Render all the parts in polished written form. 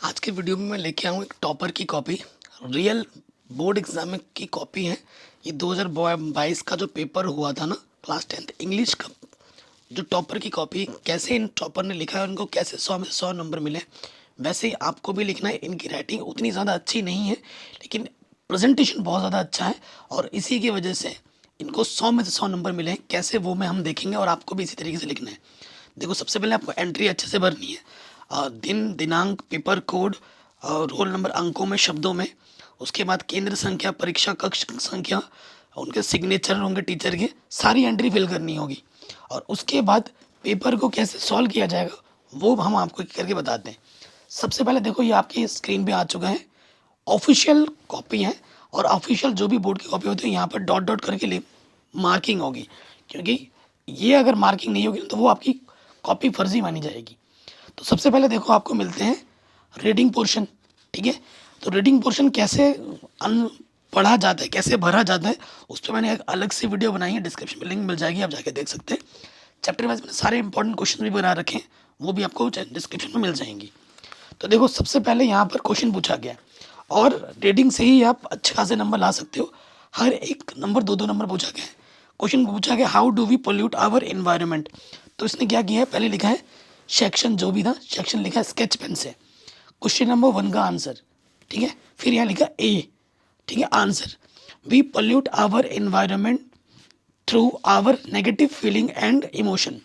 आज के वीडियो में मैं लेके आऊँ एक टॉपर की कॉपी। रियल बोर्ड एग्जाम में की कॉपी है। ये 2022 का जो पेपर हुआ था ना, क्लास 10th इंग्लिश का, जो टॉपर की कॉपी, कैसे इन टॉपर ने लिखा है, उनको कैसे 100 में 100 नंबर मिले, वैसे ही आपको भी लिखना है। इनकी राइटिंग उतनी ज़्यादा अच्छी नहीं है, लेकिन प्रेजेंटेशन बहुत ज़्यादा अच्छा है, और इसी की वजह से इनको 100 में से 100 नंबर मिले हैं। कैसे, वो मैं हम देखेंगे, और आपको भी इसी तरीके से लिखना है। देखो, सबसे पहले आपको एंट्री अच्छे से भरनी है। दिन, दिनांक, पेपर कोड, रोल नंबर अंकों में, शब्दों में। उसके बाद केंद्र संख्या, परीक्षा कक्ष संख्या, उनके सिग्नेचर होंगे टीचर के, सारी एंट्री फिल करनी होगी। और उसके बाद पेपर को कैसे सॉल्व किया जाएगा वो हम आपको करके बताते हैं। सबसे पहले देखो, ये आपकी स्क्रीन पे आ चुका है। ऑफिशियल कॉपी है, और ऑफिशियल जो भी बोर्ड की कॉपी होती है, यहाँ पर डॉट डॉट करके मार्किंग होगी, क्योंकि ये अगर मार्किंग नहीं होगी तो वो आपकी कॉपी फर्जी मानी जाएगी। तो सबसे पहले देखो, आपको मिलते हैं रीडिंग पोर्शन। ठीक है, तो रीडिंग पोर्शन कैसे पढ़ा जाता है, कैसे भरा जाता है, उस पर मैंने एक अलग से वीडियो बनाई है, डिस्क्रिप्शन में लिंक मिल जाएगी, आप जाके देख सकते हैं। चैप्टर वाइज मैंने सारे इंपॉर्टेंट क्वेश्चन भी बना रखे हैं, वो भी आपको डिस्क्रिप्शन में मिल जाएंगी। तो देखो, सबसे पहले यहाँ पर क्वेश्चन पूछा गया, और रीडिंग से ही आप अच्छे खासे नंबर ला सकते हो। हर एक नंबर 2-2 नंबर पूछा गया है। क्वेश्चन पूछा गया, how do we pollute our environment. तो इसने क्या किया है, पहले लिखा है सेक्शन, जो भी था सेक्शन लिखा है स्केच पेन से। क्वेश्चन नंबर 1 का आंसर, ठीक है। फिर यहाँ लिखा ए, ठीक है, answer, we pollute our environment through our negative feeling and emotion.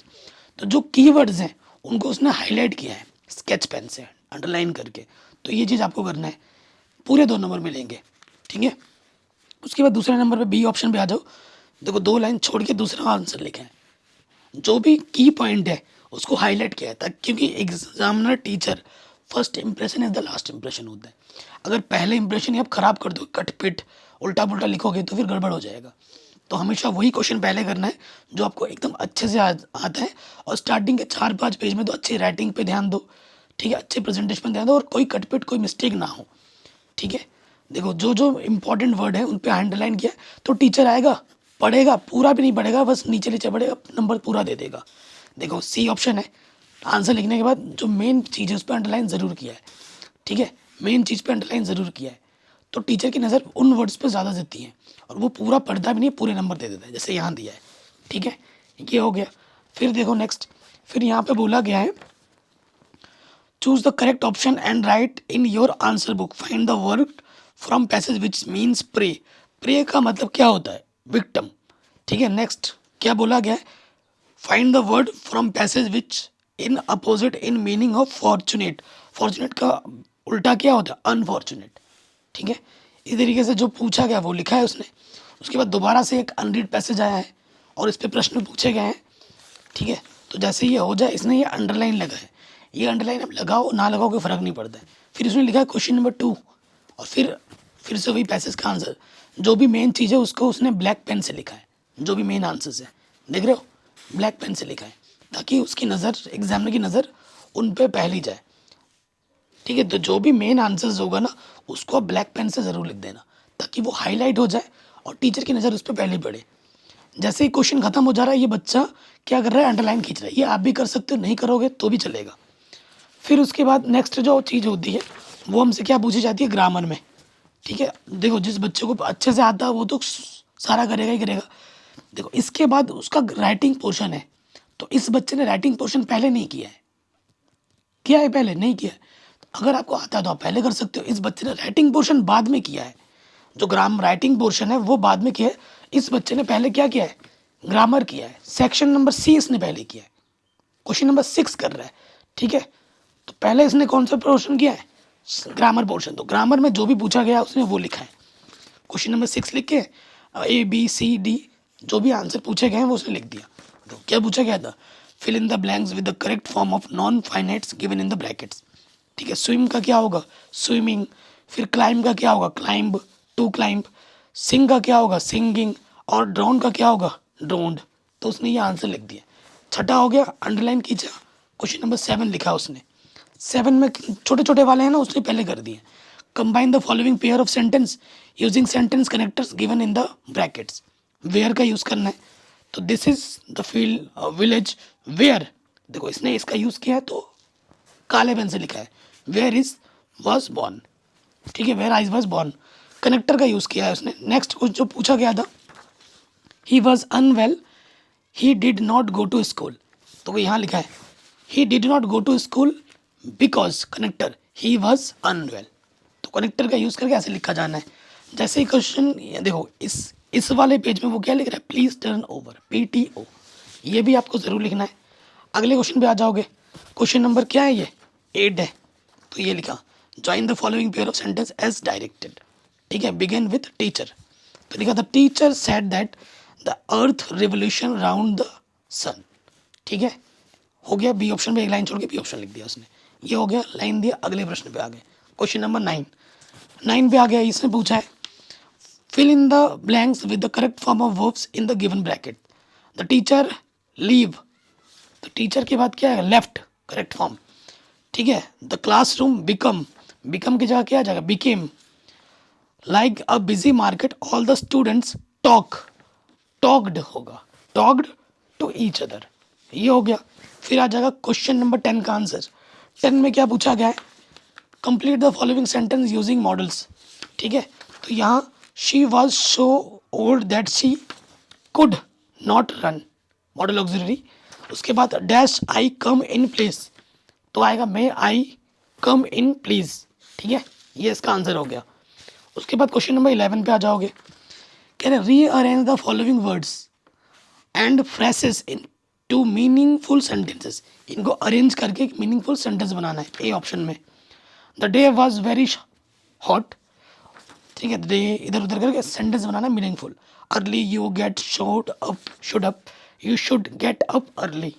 तो जो कीवर्ड्स हैं उनको उसने हाईलाइट किया है स्केच पेन से, अंडरलाइन करके। तो ये चीज़ आपको करना है, पूरे 2 नंबर मिलेंगे, ठीक है। उसके बाद दूसरे नंबर पे बी ऑप्शन पे आ जाओ। देखो, 2 लाइन छोड़ के दूसरा आंसर लिखा है, जो भी की पॉइंट है उसको हाईलाइट किया है, ताकि, क्योंकि examiner teacher first impression is the last impression होता है। अगर पहले इंप्रेशन ही आप खराब कर दो, कट पिट उल्टा पुल्टा लिखोगे तो फिर गड़बड़ हो जाएगा। तो हमेशा वही क्वेश्चन पहले करना है जो आपको एकदम अच्छे से आता है। और स्टार्टिंग के 4-5 पेज में तो अच्छी राइटिंग पे ध्यान दो, ठीक है, अच्छे प्रेजेंटेशन पे ध्यान दो, और कोई कटपिट, कोई मिस्टेक ना हो, ठीक है। देखो, जो जो इंपॉर्टेंट वर्ड है उन पे अंडरलाइन किया है, तो टीचर आएगा, पढ़ेगा, पूरा भी नहीं पढ़ेगा, बस नीचे नीचे पढ़ेगा, नंबर पूरा दे देगा। देखो, सी ऑप्शन है, आंसर लिखने के बाद जो मेन चीज़ है उस पर अंडरलाइन ज़रूर किया है, ठीक है, मेन चीज़ पे अंडरलाइन ज़रूर किया है। तो टीचर की नज़र उन वर्ड्स पे ज़्यादा देती है, और वो पूरा पढ़ता भी नहीं, पूरे नंबर दे देता है, जैसे यहाँ दिया है, ठीक है। ये हो गया। फिर देखो नेक्स्ट, फिर यहाँ पे बोला गया है, choose the correct option and write in your answer book, find the word from passage which means pray. Pray का मतलब क्या होता है, विक्टम, ठीक है। नेक्स्ट क्या बोला गया है, find the word from passage which in opposite in meaning of fortunate. Fortunate का उल्टा क्या होता है, अनफॉर्चुनेट, ठीक है। इस तरीके से जो पूछा गया वो लिखा है उसने। उसके बाद दोबारा से एक अनरीड पैसेज आया है, और इस पर प्रश्न पूछे गए हैं, ठीक है। तो जैसे ये हो जाए, इसने ये अंडरलाइन लगा है, ये अंडरलाइन अब लगाओ ना लगाओ कोई फ़र्क नहीं पड़ता है। फिर इसने लिखा है क्वेश्चन नंबर 2, और फिर से वही पैसेज का आंसर, जो भी मेन चीज़ है उसको उसने ब्लैक पेन से लिखा है, जो भी मेन आंसर्स है, देख रहे हो, ब्लैक पेन से लिखा है, ताकि उसकी नज़र, एग्जामिनर की नज़र उन पे पहली जाए, ठीक है। तो जो भी मेन आंसर्स होगा ना, उसको आप ब्लैक पेन से ज़रूर लिख देना, ताकि वो हाईलाइट हो जाए और टीचर की नज़र उस पर पहले पड़े। जैसे ही क्वेश्चन खत्म हो जा रहा है, ये बच्चा क्या कर रहा है, अंडरलाइन खींच रहा है। ये आप भी कर सकते हो, नहीं करोगे तो भी चलेगा। फिर उसके बाद नेक्स्ट जो चीज़ होती है, वो हमसे क्या पूछी जाती है, ग्रामर में, ठीक है। देखो, जिस बच्चे को अच्छे से आता है वो तो सारा करेगा ही करेगा। देखो, इसके बाद उसका राइटिंग पोर्शन है, तो इस बच्चे ने राइटिंग पोर्शन पहले नहीं किया है, किया है पहले, नहीं किया है। अगर आपको आता है तो आप पहले कर सकते हो। इस बच्चे ने राइटिंग पोर्शन बाद में किया है, जो ग्राम राइटिंग पोर्शन है वो बाद में किया है। इस बच्चे ने पहले क्या किया है, ग्रामर किया है। सेक्शन नंबर सी इसने पहले किया है, क्वेश्चन नंबर 6 कर रहा है, ठीक है। तो पहले इसने कौन सा पोर्शन किया है, ग्रामर पोर्शन। तो ग्रामर में जो भी पूछा गया उसने वो लिखा है, क्वेश्चन नंबर 6 लिख के ABCD जो भी आंसर पूछे गए हैं वो उसने लिख दिया। तो क्या पूछा गया था, fill in the blanks with the correct form of non finites given in the brackets, ठीक है। स्विम का क्या होगा, स्विमिंग। फिर क्लाइंब का क्या होगा, क्लाइंब, टू क्लाइंब। सिंग का क्या होगा, सिंगिंग। और ड्रोन का क्या होगा, ड्रोन्ड। तो उसने ये आंसर लिख दिया। छठा हो गया, अंडरलाइन कीजिए, क्वेश्चन नंबर 7 लिखा उसने। 7 में छोटे छोटे वाले हैं ना, उसने पहले कर दिए। Combine the following pair of sentence using sentence connectors given in the brackets. Where का यूज़ करना है। तो this is the field village where, देखो इसने इसका यूज़ किया है तो काले पेन से लिखा है, वेयर इज वॉज बॉर्न, ठीक है, where I was born, connector का यूज़ किया है उसने। नेक्स्ट कुछ जो पूछा गया था, he was unwell, he did not go to school, तो वो यहाँ लिखा है he did not go to school because connector he was unwell, तो कनेक्टर का यूज़ करके ऐसे लिखा जाना है। जैसे ही क्वेश्चन देखो इस वाले पेज में वो क्या लिख रहा है, प्लीज़ टर्न ओवर, PTO, ये भी आपको ज़रूर लिखना है। अगले क्वेश्चन पे आ जाओगे, क्वेश्चन नंबर क्या है, ये 8 है, तो ये लिखा join the following pair of sentence as directed, ठीक है, बिगिन विथ टीचर, तो लिखा था teacher said that the earth revolution round the sun, ठीक है, हो गया। बी ऑप्शन में एक लाइन छोड़ के बी ऑप्शन लिख दिया उसने, ये हो गया, लाइन दिया। अगले प्रश्न पे आ गए, क्वेश्चन नंबर 9 पे आ गया। इसने पूछा है fill in the blanks with the correct form of verbs in the given bracket, the teacher leave, तो टीचर के बाद क्या है, लेफ्ट, करेक्ट फॉर्म, ठीक है। द क्लासरूम बिकम, बिकम की जगह क्या आ जाएगा, became, like a busy market all the students talk, talked होगा, टॉक्ड टू ईच अदर, ये हो गया। फिर आ जाएगा क्वेश्चन नंबर 10 का आंसर। 10 में क्या पूछा गया है, complete the following sentence using models, ठीक है, तो यहाँ she was so old that she could not run, model auxiliary. उसके बाद dash I come in place, तो आएगा मे आई कम इन प्लीज, ठीक है, ये इसका आंसर हो गया। उसके बाद क्वेश्चन नंबर 11 पे आ जाओगे, कह रहे rearrange the following words and phrases into meaningful sentences, इनको अरेंज करके एक मीनिंगफुल सेंटेंस बनाना है। ए ऑप्शन में the day was very hot, ठीक है, डे इधर उधर करके सेंटेंस बनाना meaningful. Early you get should up, should up, you should get up early,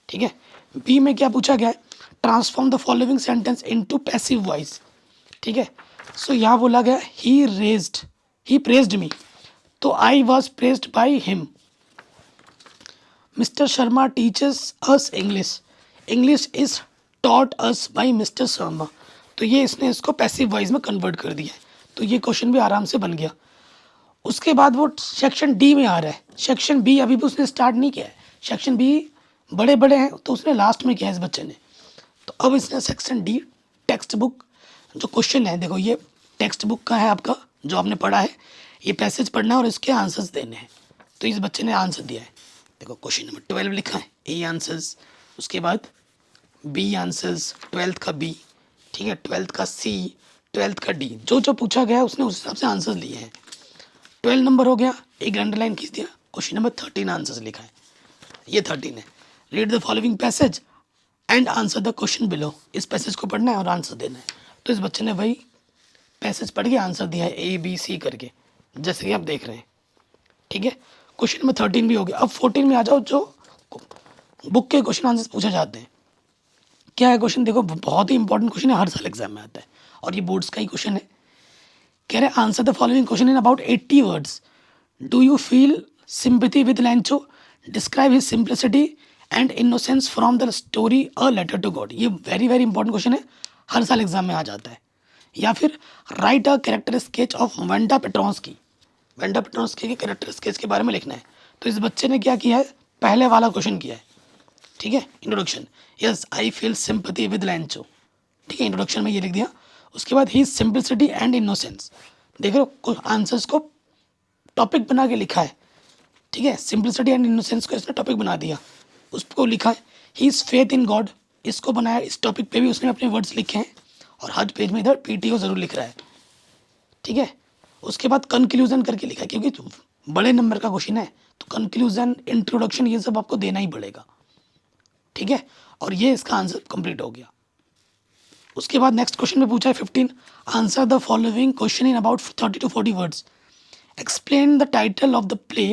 ठीक है। बी में क्या पूछा गया है, transform the following sentence into passive voice, ठीक है। सो यहाँ बोला गया ही प्रेज्ड मी, तो I was praised by him. Mister Sharma teachers us English, English is taught us by mister Sharma, तो ये इसने इसको पैसिव वॉइस में कन्वर्ट कर दिया है, तो ये क्वेश्चन भी आराम से बन गया। उसके बाद वो सेक्शन डी में आ रहा है, सेक्शन बी अभी भी उसने स्टार्ट नहीं किया है, सेक्शन बी बड़े बड़े हैं तो उसने लास्ट में किया है इस बच्चे ने। तो अब इसने सेक्शन डी, टेक्स्ट बुक, जो क्वेश्चन है देखो ये टेक्स्ट बुक का है आपका, जो आपने पढ़ा है, ये पैसेज पढ़ना है और इसके आंसर्स देने हैं, तो इस बच्चे ने आंसर दिया है। देखो क्वेश्चन नंबर 12 लिखा है, ए आंसर्स, उसके बाद बी आंसर्स, 12th का बी, ठीक है, 12th का सी, 12th का डी, जो जो पूछा गया है उसने उस हिसाब से आंसर्स लिए हैं। 12 नंबर हो गया, एक अंडरलाइन खींच दिया। क्वेश्चन नंबर 13 आंसर्स लिखा है, ये 13 है। Read the following passage and answer the question below, इस पैसेज को पढ़ना है और आंसर देना है। तो इस बच्चे ने वही पैसेज पढ़ के आंसर दिया है ABC करके, जैसे कि आप देख रहे हैं, ठीक है। क्वेश्चन नंबर 13 भी हो गया। अब 14 में आ जाओ, जो बुक के क्वेश्चन आंसर पूछे जाते हैं। क्या है क्वेश्चन, देखो बहुत ही इंपॉर्टेंट क्वेश्चन है, हर साल एग्जाम में आता है और ये बोर्ड्स का ही क्वेश्चन है। कह रहे answer the following question in about 80 words, do you feel sympathy with Lencho, describe his simplicity and innocence from the story a letter to God, ये वेरी वेरी इंपॉर्टेंट क्वेश्चन है, हर साल exam में आ जाता है। या फिर write a character sketch of Wanda Petronski, Wanda Petronski के कैरेक्टर स्केच के बारे में लिखना है। तो इस बच्चे ने क्या किया है, पहले वाला क्वेश्चन किया है, ठीक है, introduction, yes I feel sympathy with लैंचो, ठीक है, इंट्रोडक्शन में ये लिख दिया। उसके बाद ही सिंप्लिसिटी एंड इनोसेंस, देख रहे हो आंसर्स को टॉपिक बना के लिखा है, ठीक है, सिंप्लिसिटी एंड इनोसेंस को इसने टॉपिक बना दिया, उसको लिखा है। He is faith in God, इसको बनाया, इस टॉपिक पे भी उसने अपने वर्ड्स लिखे हैं और हर पेज में इधर PTO ज़रूर लिख रहा है, ठीक है। उसके बाद कंक्लूजन करके लिखा है, क्योंकि बड़े नंबर का क्वेश्चन है तो कंक्लूजन, इंट्रोडक्शन, ये सब आपको देना ही पड़ेगा, ठीक है। और ये इसका आंसर कंप्लीट हो गया। उसके बाद नेक्स्ट क्वेश्चन में पूछा है 15, answer the following question in about 30 to 40 words, explain the title of the play,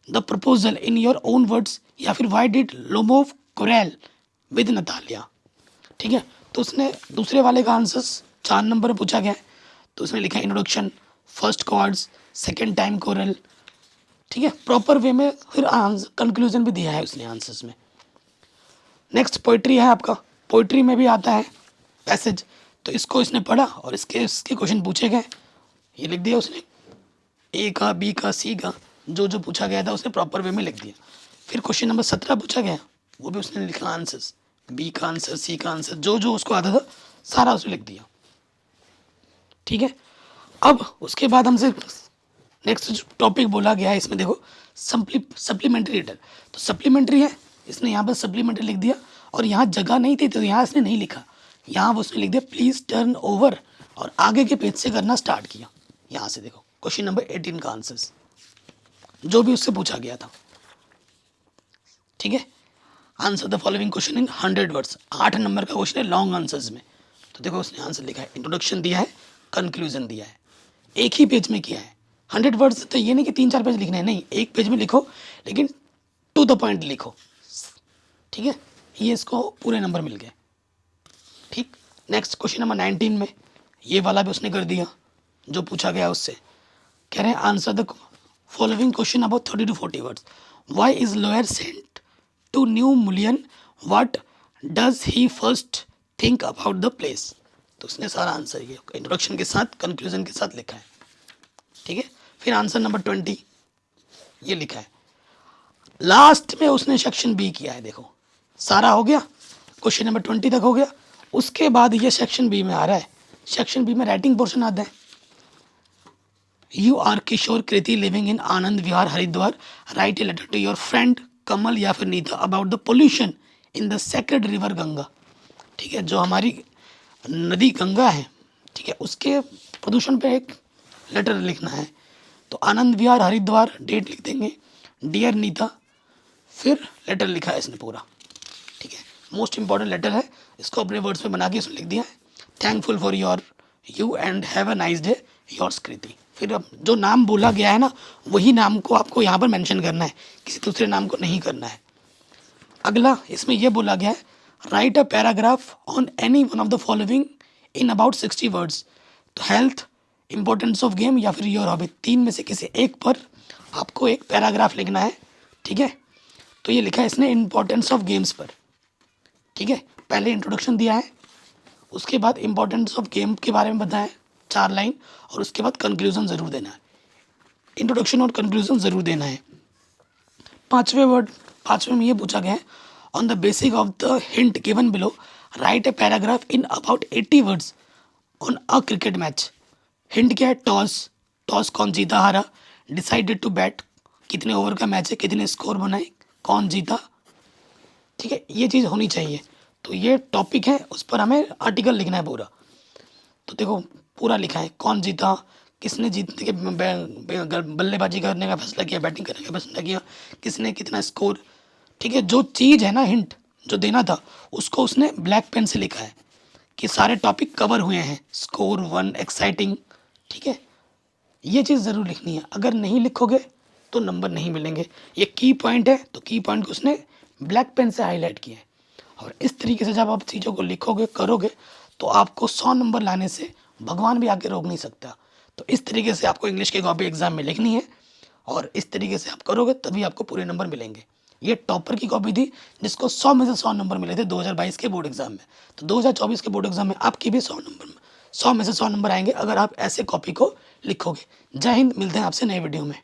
the proposal in your own words, या फिर why did Lomov Corel with Natalia, ठीक है। तो उसने दूसरे वाले का आंसर्स 4 नंबर में पूछा गया है, तो उसने लिखा introduction, first chords, second time choral, ठीक है, प्रॉपर वे में। फिर कंक्लूजन भी दिया है उसने आंसर्स में। नेक्स्ट पोइट्री है आपका, पोइट्री में भी आता है पैसेज, तो इसको इसने पढ़ा और इसके क्वेश्चन पूछे गए, ये लिख दिया उसने, A का, B का, C का, जो जो पूछा गया था उसने प्रॉपर वे में लिख दिया। फिर क्वेश्चन नंबर 17 पूछा गया, वो भी उसने लिखा आंसर्स, B का आंसर, C का आंसर, जो जो उसको आता था सारा उसने लिख दिया। ठीक है। अब उसके बाद हमसे नेक्स्ट जो टॉपिक बोला गया है इसमें देखो सप्लीमेंट्री रिडल। तो सप्लीमेंट्री है, इसने यहाँ पर सप्लीमेंट्री लिख दिया और यहाँ जगह नहीं थी तो यहाँ इसने नहीं लिखा, यहाँ वो उसने लिख दिया प्लीज़ टर्न ओवर और आगे के पेज से करना स्टार्ट किया। यहाँ से देखो क्वेश्चन नंबर 18 का आंसर्स जो भी उससे पूछा गया था। ठीक है, answer the following question in 100 words. 8 number का क्वेश्चन है लॉन्ग आंसर्स में। तो देखो उसने आंसर लिखा है, इंट्रोडक्शन दिया है, कंक्लूजन दिया है, एक ही पेज में किया है। 100 वर्ड्स तो ये नहीं कि 3-4 पेज लिखने हैं, नहीं, एक पेज में लिखो लेकिन टू द पॉइंट लिखो। ठीक है, ये इसको पूरे नंबर मिल गए। ठीक, नेक्स्ट क्वेश्चन नंबर 19 में ये वाला भी उसने कर दिया जो पूछा गया उससे। कह रहे हैं answer the following question about 30 to 40 words. Why is lower sent to new Mullion, what does he first think about the place. तो उसने सारा आंसर ये इंट्रोडक्शन के साथ कंक्लूजन के साथ लिखा है। ठीक है, फिर आंसर नंबर 20 ये लिखा है, लास्ट में उसने सेक्शन बी किया है। देखो सारा हो गया, क्वेश्चन नंबर 20 तक हो गया, उसके बाद ये सेक्शन बी में आ रहा है। सेक्शन बी में राइटिंग पोर्शन आता है। You are Kishore Kriti living in Anand Vihar Haridwar, write a letter to your friend Kamal या फिर Neeta about the pollution in the sacred river Ganga. ठीक है, जो हमारी नदी गंगा है, ठीक है, उसके प्रदूषण पे एक लेटर लिखना है। तो आनंद विहार हरिद्वार डेट लिख देंगे, डियर नीता, फिर लेटर लिखा है इसने पूरा। ठीक है, मोस्ट इंपॉर्टेंट लेटर है, इसको अपने वर्ड्स में बना के इसने लिख दिया है, thankful for your you and have a nice day, yours Kriti. फिर अब जो नाम बोला गया है ना वही नाम को आपको यहाँ पर मेंशन करना है, किसी दूसरे नाम को नहीं करना है। अगला इसमें यह बोला गया है, right a paragraph on any one of the following in about 60 words. तो हेल्थ, इंपॉर्टेंस ऑफ गेम या फिर योर हॉबी, 3 में से किसी एक पर आपको एक पैराग्राफ लिखना है। ठीक है, तो ये लिखा है इसने इंपॉर्टेंस ऑफ गेम्स पर। ठीक है, पहले इंट्रोडक्शन दिया है, उसके बाद इंपॉर्टेंस ऑफ गेम के बारे में बताया 4 लाइन, और उसके बाद कंक्लूजन ज़रूर देना है। इंट्रोडक्शन और कंक्लूजन ज़रूर देना है। 5वें में ये पूछा गया है, on the basis of the hint given below right a paragraph in about 80 words on a cricket match. Hint क्या है, टॉस, टॉस कौन जीता हारा, डिसाइडेड टू बैट कितने ओवर का मैच है, कितने स्कोर बनाए, कौन जीता। ठीक है, ये चीज़ होनी चाहिए। तो ये टॉपिक है, उस पर हमें आर्टिकल लिखना है पूरा। तो देखो पूरा लिखा है, कौन जीता, किसने जीत के बल्लेबाजी करने का फैसला किया, बैटिंग करने का फैसला किया, किसने कितना स्कोर। ठीक है, जो चीज़ है ना हिंट जो देना था उसको उसने ब्लैक पेन से लिखा है कि सारे टॉपिक कवर हुए हैं, स्कोर 1, एक्साइटिंग। ठीक है, ये चीज़ ज़रूर लिखनी है, अगर नहीं लिखोगे तो नंबर नहीं मिलेंगे। ये की पॉइंट है, तो की पॉइंट को उसने ब्लैक पेन से हाईलाइट किया है। और इस तरीके से जब आप चीज़ों को लिखोगे करोगे तो आपको 100 नंबर लाने से भगवान भी आके रोक नहीं सकता। तो इस तरीके से आपको इंग्लिश की कॉपी एग्ज़ाम में लिखनी है और इस तरीके से आप करोगे तभी आपको पूरे नंबर मिलेंगे। ये टॉपर की कॉपी थी जिसको 100 में से 100 नंबर मिले थे 2022 के बोर्ड एग्जाम में। तो 2024 के बोर्ड एग्जाम में आपकी भी 100 में से 100 नंबर आएंगे अगर आप ऐसे कॉपी को लिखोगे। जय हिंद, मिलते हैं आपसे नए वीडियो में।